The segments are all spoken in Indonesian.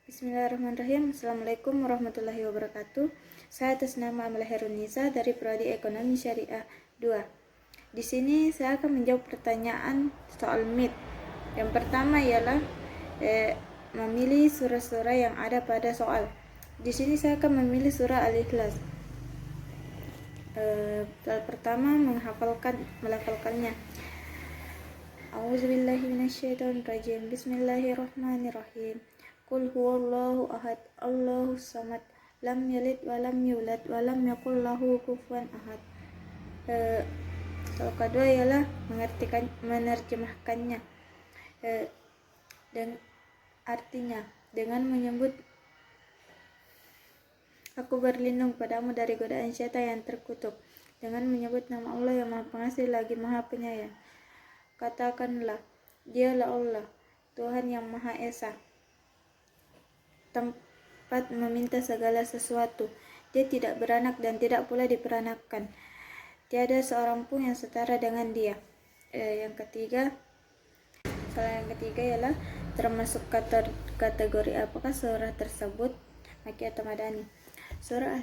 Bismillahirrahmanirrahim. Assalamualaikum warahmatullahi wabarakatuh. Saya atas nama Amalia Herunisa dari Prodi Ekonomi Syariah 2. Di sini saya akan menjawab pertanyaan soal MIT. Yang pertama ialah memilih surah-surah yang ada pada soal. Di sini saya akan memilih surah Al-Ikhlas. Soal pertama melafalkannya. A'udzubillahi minasyaitonirrajim. Bismillahirrahmanirrahim. Qul huwallahu ahad, Allahus samad, lam yalid wa lam yulad wa lam yakul lahu kufuwan ahad. Soal kedua ialah menerjemahkannya. Dan artinya dengan menyebut aku berlindung padamu dari godaan syaitan yang terkutuk, dengan menyebut nama Allah yang Maha Pengasih lagi Maha Penyayang. Katakanlah, Dialah Allah, Tuhan yang Maha Esa, tempat meminta segala sesuatu. Dia tidak beranak dan tidak pula diperanakkan. Tiada seorang pun yang setara dengan Dia. Yang ketiga ialah termasuk kategori apakah surah tersebut Makkiyah atau Madani. Surah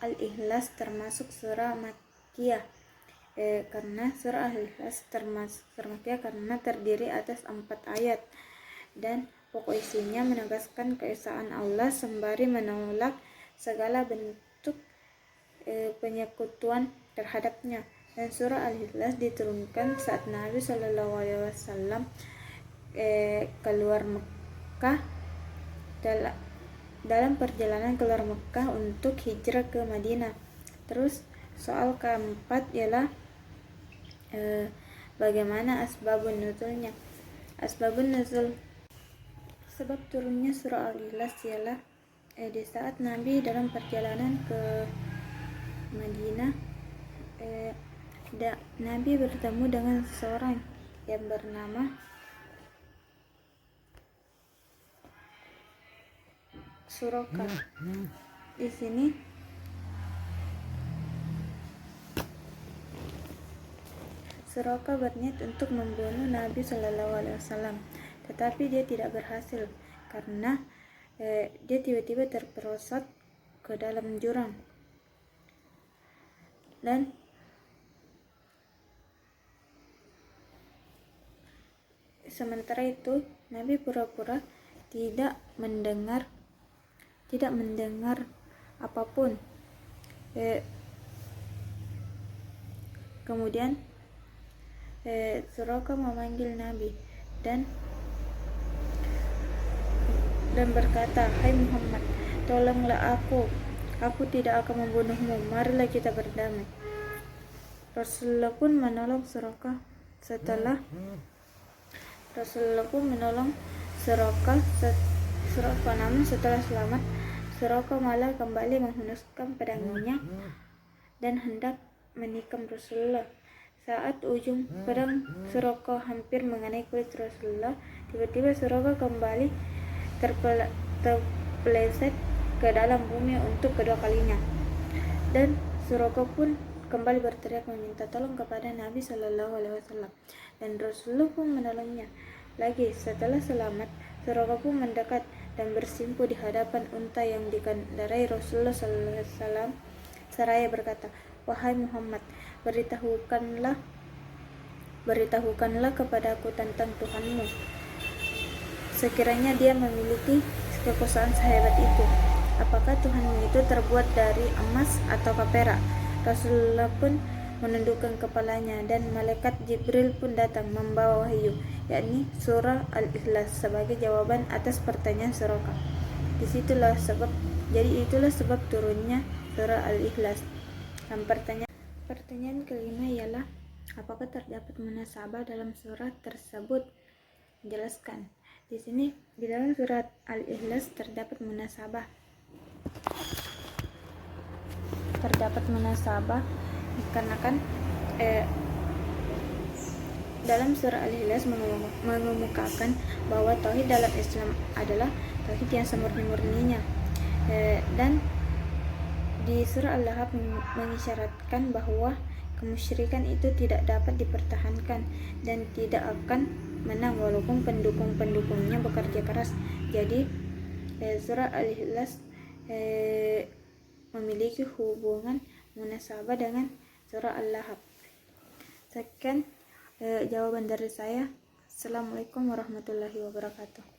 Al-Ikhlas termasuk surah Makkiyah. Karena surah Al-Ikhlas termasuk surah Makkiyah karena terdiri atas 4 ayat dan pokok isinya menegaskan keesaan Allah sembari menolak segala bentuk penyekutuan terhadapnya. Dan surah Al-Ikhlas diturunkan saat Nabi SAW keluar Mekah dalam perjalanan keluar Mekah untuk hijrah ke Madinah. Terus soal keempat ialah bagaimana asbabun nuzulnya. Asbabun nuzul, sebab turunnya surah Al-Ikhlas ialah di saat Nabi dalam perjalanan ke Madinah, Nabi bertemu dengan seseorang yang bernama Suraka. Di sini Suraka berniat untuk membunuh Nabi SAW, tetapi dia tidak berhasil karena dia tiba-tiba terperosok ke dalam jurang. Dan sementara itu Nabi pura-pura tidak mendengar apapun. Kemudian Suraka memanggil Nabi dan berkata, "Hai Muhammad, tolonglah aku tidak akan membunuhmu, marilah kita berdamai." Rasulullah pun menolong Suraka. Setelah namun setelah selamat, Suraka malah kembali menghunuskan pedangnya dan hendak menikam Rasulullah. Saat ujung pedang Suraka hampir mengenai kulit Rasulullah, tiba-tiba Suraka kembali terpeleset ke dalam bumi untuk kedua kalinya. Dan Suraka pun kembali berteriak meminta tolong kepada Nabi SAW. Dan Rasulullah pun menolongnya. Lagi setelah selamat, Suraka pun mendekat dan bersimpuh di hadapan unta yang dikendarai Rasulullah SAW seraya berkata, "Wahai Muhammad, beritahukanlah kepadaku tentang Tuhanmu. Sekiranya dia memiliki kekuasaan sehebat itu, apakah Tuhanmu itu terbuat dari emas atau perak?" Rasulullah pun menundukkan kepalanya dan malaikat Jibril pun datang membawa wahyu, yakni surah Al-Ikhlas sebagai jawaban atas pertanyaan Suraka. Itulah sebab turunnya surah Al-Ikhlas. Dan pertanyaan kelima ialah apakah terdapat munasabah dalam surat tersebut? Menjelaskan. Di sini di dalam surat Al-Ikhlas terdapat munasabah dikarenakan dalam surah Al-Ikhlas mengemukakan bahwa tauhid dalam Islam adalah tauhid yang semurni-murninya, dan di surah Al-Lahab mengisyaratkan bahwa kemusyrikan itu tidak dapat dipertahankan dan tidak akan menang walaupun pendukung-pendukungnya bekerja keras. Jadi Surah Al-Ikhlas memiliki hubungan munasabah dengan surah Al-Lahab. Sekian jawaban dari saya. Assalamualaikum warahmatullahi wabarakatuh.